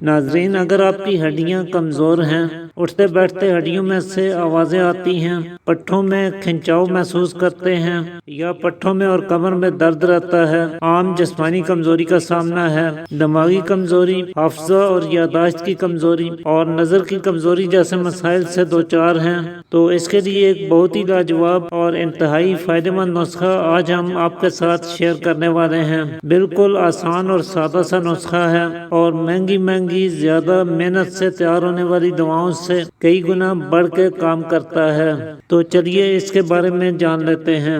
ناظرین، اگر آپ کی ہڈیاں کمزور ہیں، اٹھتے بیٹھتے ہڈیوں میں سے آوازیں آتی ہیں، پٹھوں میں کھنچاؤ محسوس کرتے ہیں یا پٹھوں میں اور کمر میں درد رہتا ہے، عام جسمانی کمزوری کا سامنا ہے، دماغی کمزوری، حافظہ اور یادداشت کی کمزوری اور نظر کی کمزوری جیسے مسائل سے دوچار ہیں، تو اس کے لیے ایک بہت ہی لاجواب اور انتہائی فائدہ مند نسخہ آج ہم آپ کے ساتھ شیئر کرنے والے ہیں۔ بالکل آسان اور سادہ سا نسخہ ہے اور مہنگی زیادہ محنت سے تیار ہونے والی دواؤں سے کئی گنا بڑھ کے کام کرتا ہے۔ تو چلیے اس کے بارے میں جان لیتے ہیں۔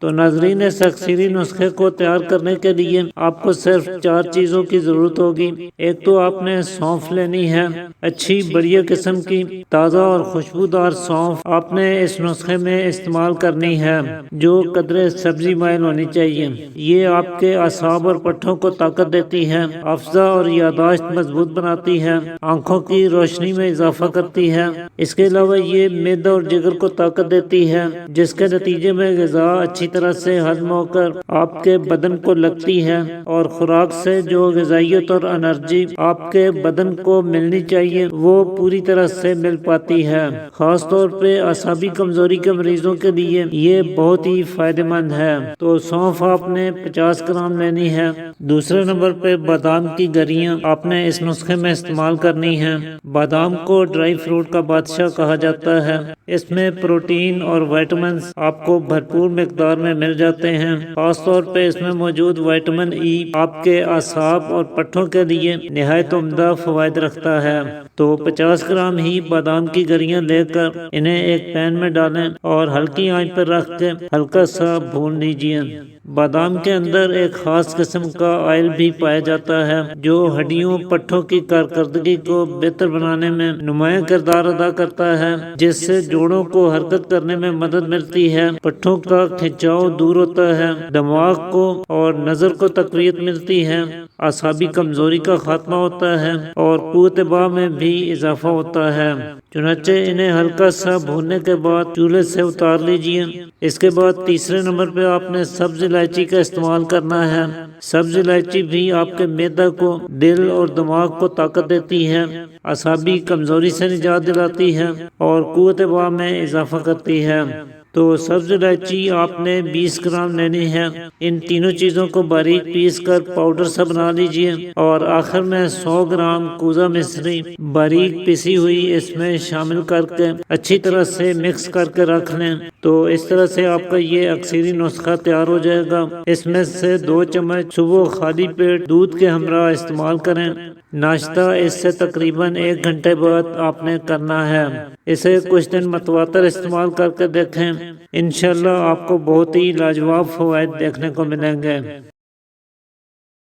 تو ناظرین، اس اکثری نسخے کو تیار کرنے کے لیے آپ کو صرف 4 چیزوں کی ضرورت ہوگی۔ ایک تو آپ نے سونف لینی ہے، اچھی بڑھیا قسم کی تازہ اور خوشبودار سونف آپ نے اس نسخے میں استعمال کرنی ہے، جو قدرے سبزی مائل ہونی چاہیے۔ یہ آپ کے اعصاب اور پٹھوں کو طاقت دیتی ہے، حافظہ اور یادداشت مضبوط بناتی ہے، آنکھوں کی روشنی میں اضافہ کرتی ہے۔ اس کے علاوہ یہ معدہ اور جگر کو طاقت دیتی ہے، جس کے نتیجے میں غذا اچھی طرح سے ہضم ہو کر آپ کے بدن کو لگتی ہے اور خوراک سے جو غذائیت اور انرجی آپ کے بدن کو ملنی چاہیے وہ پوری طرح سے مل پاتی ہے۔ خاص طور پہ اعصابی کمزوری کے مریضوں کے لیے یہ بہت ہی فائدہ مند ہے۔ تو سونف آپ نے 50 گرام لینی ہے۔ دوسرے نمبر پہ بادام کی گریاں آپ نے اس نسخے میں استعمال کرنی ہیں۔ بادام کو ڈرائی فروٹ کا بادشاہ کہا جاتا ہے۔ اس میں پروٹین اور وائٹامنز آپ کو بھرپور مقدار میں مل جاتے ہیں۔ خاص طور پہ اس میں موجود وائٹامن ای آپ کے اعصاب اور پٹھوں کے لیے نہایت عمدہ فوائد رکھتا ہے۔ تو 50 گرام ہی بادام کی گریاں لے کر انہیں ایک پین میں ڈالیں اور ہلکی آنچ پر رکھ کے ہلکا سا بھون لیجئے۔ بادام کے اندر ایک خاص قسم کا آئل بھی پایا جاتا ہے جو ہڈیوں پٹھوں کی کارکردگی کو بہتر بنانے میں نمایاں کردار ادا کرتا ہے، جس سے جوڑوں کو حرکت کرنے میں مدد ملتی ہے، پٹھوں کا کھنچاؤ دور ہوتا ہے، دماغ کو اور نظر کو تقویت ملتی ہے، اعصابی کمزوری کا خاتمہ ہوتا ہے اور قوت باہ میں بھی اضافہ ہوتا ہے۔ چنانچہ انہیں ہلکا سا بھوننے کے بعد چولہے سے اتار لیجئے۔ اس کے بعد تیسرے نمبر پہ آپ نے سبز الائچی کا استعمال کرنا ہے۔ سبز الائچی بھی آپ کے معدہ کو، دل اور دماغ کو طاقت دیتی ہے، اعصابی کمزوری سے نجات دلاتی ہے اور قوت باہ میں اضافہ کرتی ہے۔ تو سبز الائچی آپ نے 20 گرام لینی ہے۔ ان تینوں چیزوں کو باریک پیس کر پاؤڈر سا بنا لیجئے اور آخر میں 100 گرام کوزہ مصری باریک پیسی ہوئی اس میں شامل کر کے اچھی طرح سے مکس کر کے رکھ لیں۔ تو اس طرح سے آپ کا یہ اکثری نسخہ تیار ہو جائے گا۔ اس میں سے 2 چمچ صبح خالی پیٹ دودھ کے ہمراہ استعمال کریں۔ ناشتہ اس سے تقریباً 1 گھنٹے بعد آپ نے کرنا ہے۔ اسے کچھ دن متواتر استعمال کر کے دیکھیں، انشاءاللہ آپ کو بہت ہی لاجواب فوائد دیکھنے کو ملیں گے۔